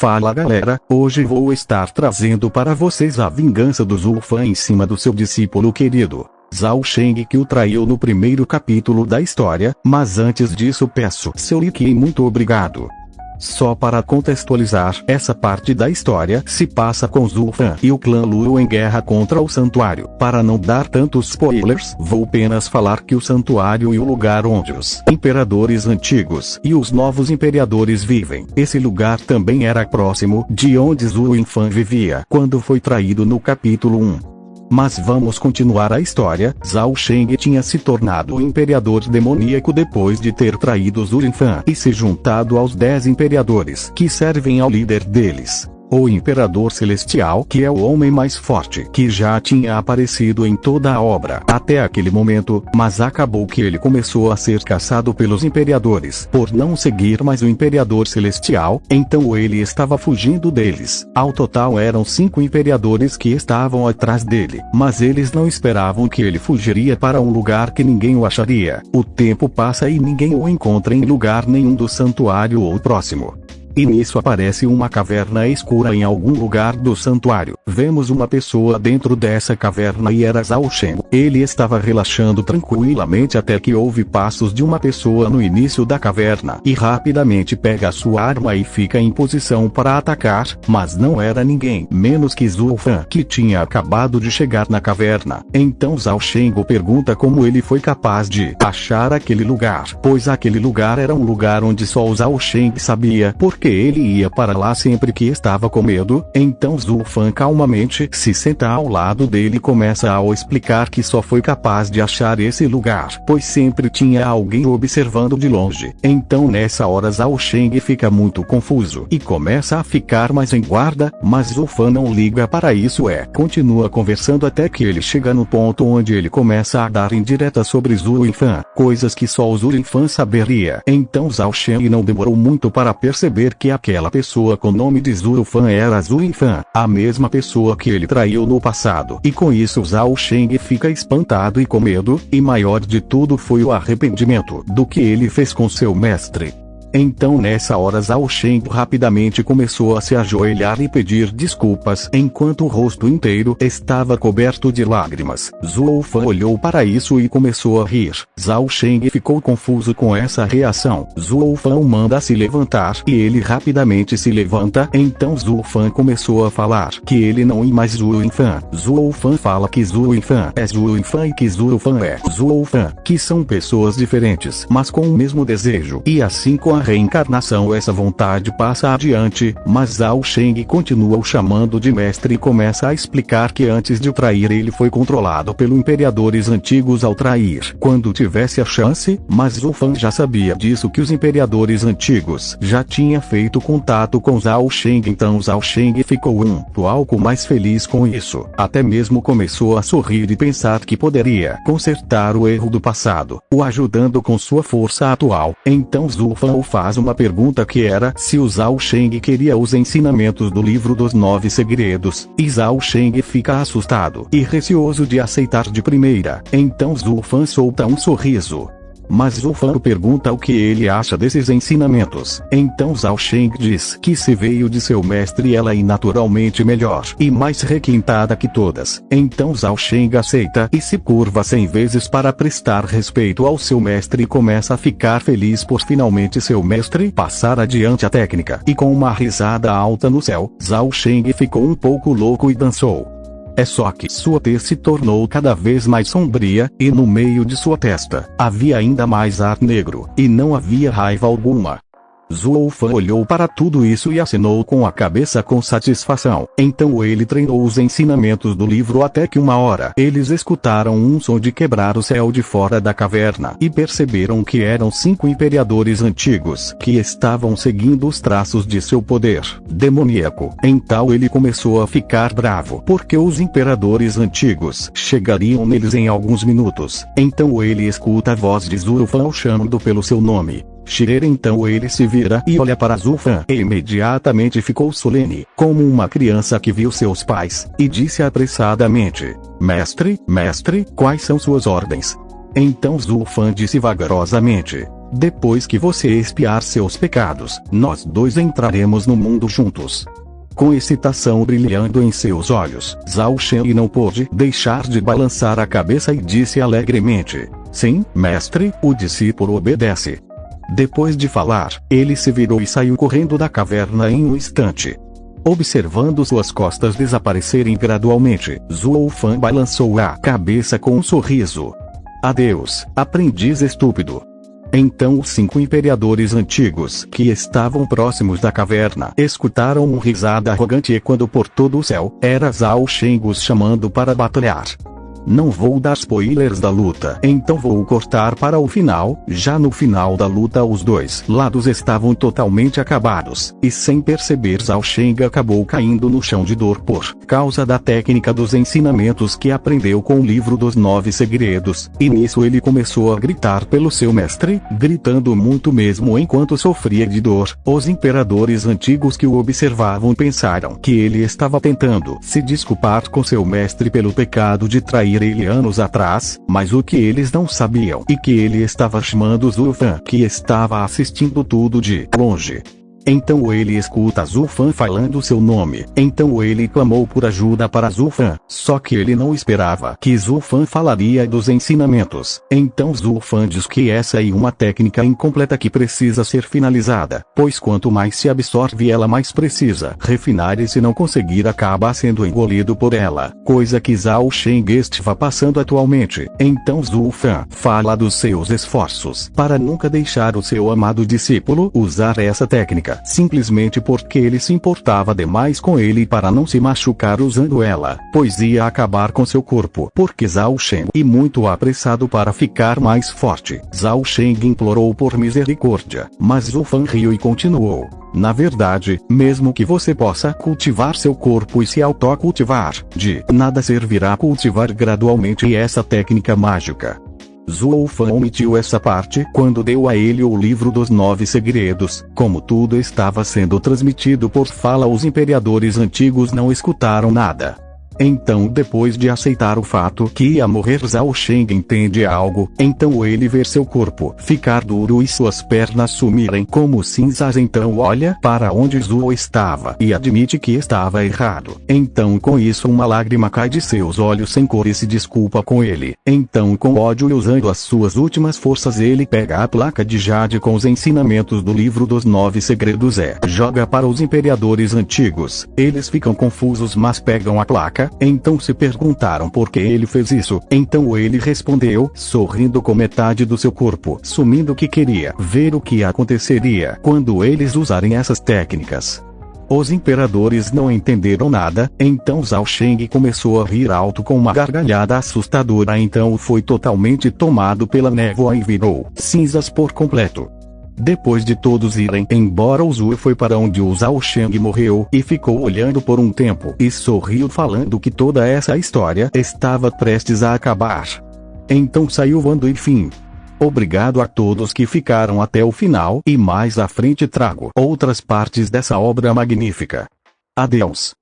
Fala galera, hoje vou estar trazendo para vocês a vingança do Zulfan em cima do seu discípulo querido, Zhao Sheng, que o traiu no primeiro capítulo da história, mas antes disso peço seu like e muito obrigado. Só para contextualizar, essa parte da história se passa com Zulfan e o clã Luo em guerra contra o santuário. Para não dar tantos spoilers, vou apenas falar que o santuário e o lugar onde os imperadores antigos e os novos imperadores vivem. Esse lugar também era próximo de onde Zulfan vivia quando foi traído no capítulo 1. Mas vamos continuar a história. Zhao Sheng tinha se tornado o imperador demoníaco depois de ter traído Zulfan e se juntado aos 10 imperadores que servem ao líder deles, o Imperador Celestial, que é o homem mais forte que já tinha aparecido em toda a obra até aquele momento, mas acabou que ele começou a ser caçado pelos imperadores por não seguir mais o Imperador Celestial, então ele estava fugindo deles. Ao total eram 5 imperadores que estavam atrás dele, mas eles não esperavam que ele fugiria para um lugar que ninguém o acharia. O tempo passa e ninguém o encontra em lugar nenhum do santuário ou próximo. E nisso aparece uma caverna escura em algum lugar do santuário. Vemos uma pessoa dentro dessa caverna e era Zhao Sheng. Ele estava relaxando tranquilamente até que ouve passos de uma pessoa no início da caverna e rapidamente pega a sua arma e fica em posição para atacar, mas não era ninguém menos que Zulfan, que tinha acabado de chegar na caverna. Então Zhao Sheng pergunta como ele foi capaz de achar aquele lugar, pois aquele lugar era um lugar onde só o Zhao Sheng sabia, porque ele ia para lá sempre que estava com medo. Então Zulfan calmamente se senta ao lado dele e começa a explicar que só foi capaz de achar esse lugar pois sempre tinha alguém observando de longe. Então nessa hora Zhao Sheng fica muito confuso e começa a ficar mais em guarda, mas Zulfan não liga para isso continua conversando até que ele chega no ponto onde ele começa a dar indiretas sobre Zulfan, coisas que só o Zulfan saberia. Então Zhao Sheng não demorou muito para perceber que aquela pessoa com o nome de Zulfan era Zulfan, a mesma pessoa que ele traiu no passado. E com isso Zhao Sheng fica espantado e com medo, e maior de tudo foi o arrependimento do que ele fez com seu mestre. Então nessa hora Zhao Sheng rapidamente começou a se ajoelhar e pedir desculpas enquanto o rosto inteiro estava coberto de lágrimas. Zulfan olhou para isso e começou a rir. Zhao Sheng ficou confuso com essa reação. Zulfan o manda se levantar e ele rapidamente se levanta. Então Zulfan começou a falar que ele não é mais Zulfan. Zulfan fala que Zulfan é Zulfan e que Zulfan é Zulfan, que são pessoas diferentes mas com o mesmo desejo. E assim com a reencarnação essa vontade passa adiante, mas Zhao Sheng continua o chamando de mestre e começa a explicar que antes de o trair ele foi controlado pelos imperadores antigos ao trair quando tivesse a chance, mas Zulfan já sabia disso, que os imperadores antigos já tinham feito contato com Zhao Sheng. Então Zhao Sheng ficou um pouco mais feliz com isso, até mesmo começou a sorrir e pensar que poderia consertar o erro do passado, o ajudando com sua força atual. Então Zulfan faz uma pergunta que era se o Zhao Sheng queria os ensinamentos do livro dos 9 segredos, e Zhao Sheng fica assustado e receoso de aceitar de primeira. Então Zulfan solta um sorriso. Mas Zulfan pergunta o que ele acha desses ensinamentos. Então Zhao Sheng diz que se veio de seu mestre ela é naturalmente melhor e mais requintada que todas. Então Zhao Sheng aceita e se curva 100 vezes para prestar respeito ao seu mestre e começa a ficar feliz por finalmente seu mestre passar adiante a técnica. E com uma risada alta no céu, Zhao Sheng ficou um pouco louco e dançou. É só que sua tez se tornou cada vez mais sombria, e no meio de sua testa havia ainda mais ar negro, e não havia raiva alguma. Zulfan olhou para tudo isso e acenou com a cabeça com satisfação. Então ele treinou os ensinamentos do livro até que uma hora eles escutaram um som de quebrar o céu de fora da caverna e perceberam que eram 5 imperadores antigos que estavam seguindo os traços de seu poder demoníaco. Então ele começou a ficar bravo porque os imperadores antigos chegariam neles em alguns minutos. Então ele escuta a voz de Zulfan o chamando pelo seu nome. Shirer. Então ele se vira e olha para Zulfan e imediatamente ficou solene, como uma criança que viu seus pais, e disse apressadamente: Mestre, quais são suas ordens? Então Zulfan disse vagarosamente: Depois que você expiar seus pecados, nós dois entraremos no mundo juntos. Com excitação brilhando em seus olhos, Zhao Sheng não pôde deixar de balançar a cabeça e disse alegremente: sim, mestre, o discípulo obedece. Depois de falar, ele se virou e saiu correndo da caverna em um instante. Observando suas costas desaparecerem gradualmente, Zhuo Fan balançou a cabeça com um sorriso. Adeus, aprendiz estúpido. Então os 5 imperadores antigos que estavam próximos da caverna escutaram uma risada arrogante e quando por todo o céu, era Zhao Sheng os chamando para batalhar. Não vou dar spoilers da luta, então vou cortar para o final. Já no final da luta os dois lados estavam totalmente acabados, e sem perceber Zhao Sheng acabou caindo no chão de dor por causa da técnica dos ensinamentos que aprendeu com o livro dos 9 segredos, e nisso ele começou a gritar pelo seu mestre, gritando muito mesmo enquanto sofria de dor. Os imperadores antigos que o observavam pensaram que ele estava tentando se desculpar com seu mestre pelo pecado de trair ele anos atrás, mas o que eles não sabiam e que ele estava chamando Zhuo Fan, que estava assistindo tudo de longe. Então ele escuta Zhuo Fan falando seu nome, então ele clamou por ajuda para Zhuo Fan, só que ele não esperava que Zhuo Fan falaria dos ensinamentos. Então Zhuo Fan diz que essa é uma técnica incompleta que precisa ser finalizada, pois quanto mais se absorve ela mais precisa refinar e se não conseguir acaba sendo engolido por ela, coisa que Zhao Sheng estava passando atualmente. Então Zhuo Fan fala dos seus esforços para nunca deixar o seu amado discípulo usar essa técnica, simplesmente porque ele se importava demais com ele para não se machucar usando ela, pois ia acabar com seu corpo. Porque Zhao Sheng e muito apressado para ficar mais forte, Zhao Sheng implorou por misericórdia, mas Zhuo Fan riu e continuou: na verdade, mesmo que você possa cultivar seu corpo e se autocultivar, de nada servirá cultivar gradualmente essa técnica mágica. Zhuo Fan omitiu essa parte quando deu a ele o livro dos 9 segredos. Como tudo estava sendo transmitido por fala, os imperadores antigos não escutaram nada. Então depois de aceitar o fato que ia morrer, Zhao Sheng entende algo, então ele vê seu corpo ficar duro e suas pernas sumirem como cinzas, então olha para onde Zhuo estava e admite que estava errado. Então com isso uma lágrima cai de seus olhos sem cor e se desculpa com ele. Então com ódio e usando as suas últimas forças ele pega a placa de jade com os ensinamentos do livro dos 9 segredos e joga para os imperadores antigos. Eles ficam confusos mas pegam a placa. Então se perguntaram por que ele fez isso. Então ele respondeu, sorrindo com metade do seu corpo sumindo, que queria ver o que aconteceria quando eles usarem essas técnicas. Os imperadores não entenderam nada, então Zhao Sheng começou a rir alto com uma gargalhada assustadora, então foi totalmente tomado pela névoa e virou cinzas por completo. Depois de todos irem embora, o Zhuo foi para onde o Zhao Sheng morreu e ficou olhando por um tempo e sorriu falando que toda essa história estava prestes a acabar. Então saiu voando e fim. Obrigado a todos que ficaram até o final e mais à frente trago outras partes dessa obra magnífica. Adeus.